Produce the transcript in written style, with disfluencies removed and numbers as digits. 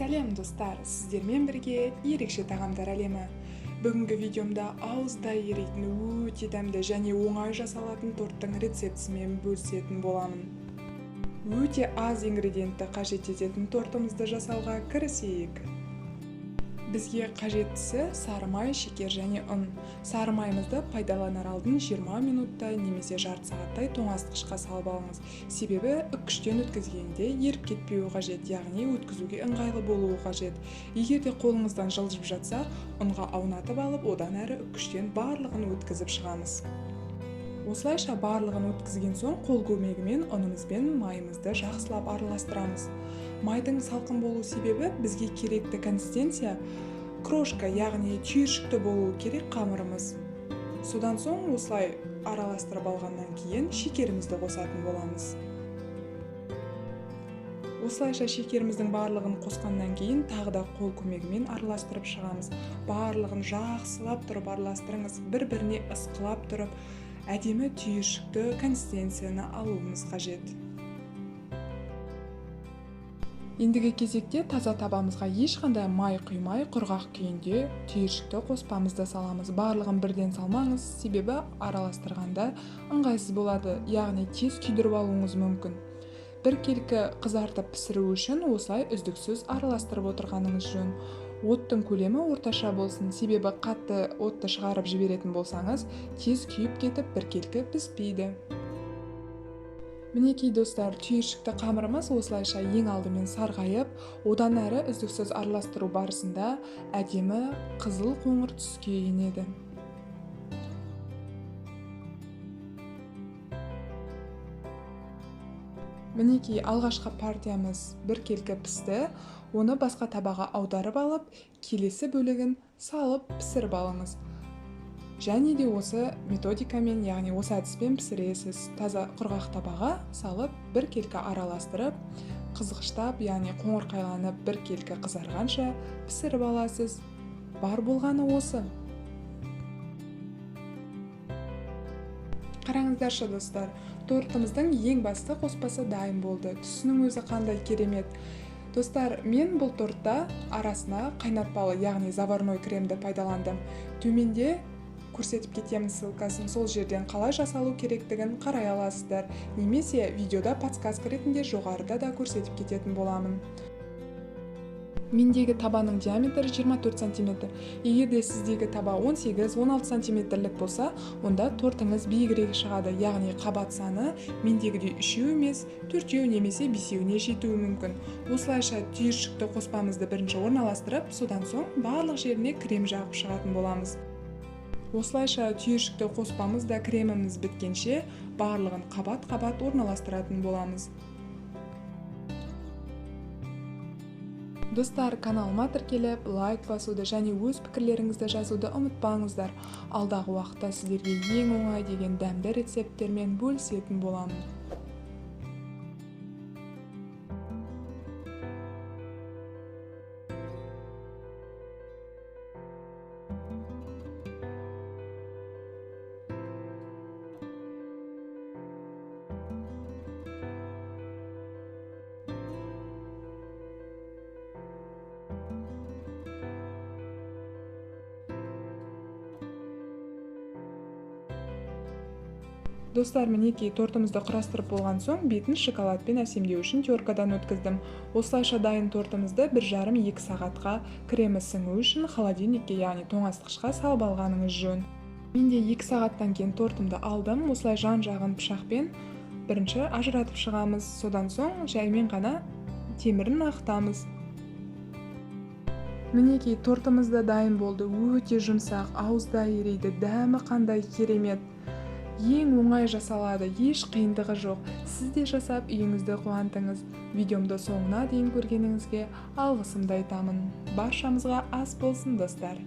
Сәлем достар, сіздермен бірге ерекше тағамдар әлемі. Бүгінгі видеомда ауызда еритін өте дәмді және оңай жасалатын торттың рецептісімен бөлісетін боламын. Өте аз ингредиентті қажет ететін тортымызды жасауға кірісейік. Бізге қажеттісі сары май, шекер және ұн. Сары майымызды пайдаланар алдын 20 минуттай немесе жарты сағаттай тоңазытқышқа салып алыңыз. Себебі үккіштен өткізгенде еріп кетпеуі қажет, яғни өткізуге ыңғайлы болуы қажет. Егер де қолыңыздан жылжып жатса, ұнға аунатып алып, одан әрі үккіштен барлығын өткізіп шығамыз. Осылайша барлығын өткізген соң қол көмегімен ұнымыз бен майымызды жақсылап араластырамыз. Майдың салқын болу себебі бізге керекті консистенция крошка, яғни түйіршікті болуы керек қамырымыз. Содан соң осылай араластырып алғаннан кейін шекерімізді қосатын боламыз. Осылайша шекеріміздің барлығын қосқаннан кейін тағы да қол көмегімен араластырып шығамыз. Барлығын жақсылап тұрып араластырыңыз, бір-біріне ысқылап тұрып, әдемі түйіршікті консистенцияны алуымыз қажет. Ендігі кезекте таза табамызға ешқандай май құймай, құрғақ күйінде түйіршікті қоспамызды саламыз. Барлығын бірден салмаңыз, себебі араластырғанда ыңғайсыз болады, яғни тез күйдіріп алуыңыз мүмкін. Біркелкі қызартып пісіру үшін осылай үздіксіз араластырып отырғаныңыз жөн. Оттың көлемі орташа болсын, себебі қатты отты шығарып жіберетін болсаңыз, тез күйіп кетіп біркелкі піспейді. Мінекей достар, түйіршікті қамырымыз осылайша ең алдымен сарғайып, одан әрі үздіксіз араластыру барысында әдемі қызыл қоңыр түске енеді. Мінекей алғашқы партиямыз біркелкі пісті, оны басқа табаға аударып алып, келесі бөлігін салып пісіріп алыңыз. Және де осы методикамен, яғни осы әдіспен пісіресіз. Таза құрғақ табаға салып, біркелкі араластырып, қызғыштап, яғни қоңырқайланып, біркелкі қызарғанша пісіріп аласыз. Бар болғаны осы. Қараңыздаршы достар, тортымыздың ең басты қоспасы дайын болды. Түсінің өзі қандай керемет. Достар, мен бұл тортта арасына қайнатпалы, яғни заварной кремді пайдаландым. Төменде көрсетіп кетемін ссылкасын, сол жерден қалай жасалу керектігін қарай аласыздар. Немесе видеода подсказка ретінде жоғарыда да көрсетіп кететін боламын. Мендегі табаның диаметрі 24 см. Егер де сіздегі таба 18-16 см болса, онда тортыңыз биігірек шығады, яғни қабат саны мендегідей 3 емес, 4 немесе 5-еуіне жетуі мүмкін. Осылайша түйіршікті қоспамызды бірінші орналастырып, содан соң барлық жеріне крем жағып шығатын боламыз. Осылайша түйіршікті қоспамыз да креміміз біткенше барлығын қабат-қабат орналастыратын боламыз. Достар, каналыма тіркеліп, лайк басуды және өз пікірлеріңізді жазуды ұмытпаңыздар. Алдағы уақытта сіздерге ең оңай деген дәмді рецепттермен бөлісетін боламын. Достар, мінекей тортымызды құрастырып болған соң, бетін шоколадпен әсемдеу үшін теркадан өткіздім. Осылайша дайын тортымызды 1,5-2 сағатқа кремі сіңу үшін холодильникке, яғни тоңазытқышқа салып алғаныңыз жөн. Менде 2 сағаттан кейін тортымды алдым. Осылай жан-жағын пышақпен бірінші ажыратып шығамыз. Содан соң жаймен ғана темірін ақтамыз. Мінекей тортымызда дайын болды. Өте жұмсақ, ауызда ериді, дәмі қандай керемет. Ең оңай жасалады, еш қиындығы жоқ. Сіз де жасап үйіңізді қуантыңыз. Видеомды соңына дейін көргеніңізге алғысымды айтамын. Баршамызға ас болсын достар.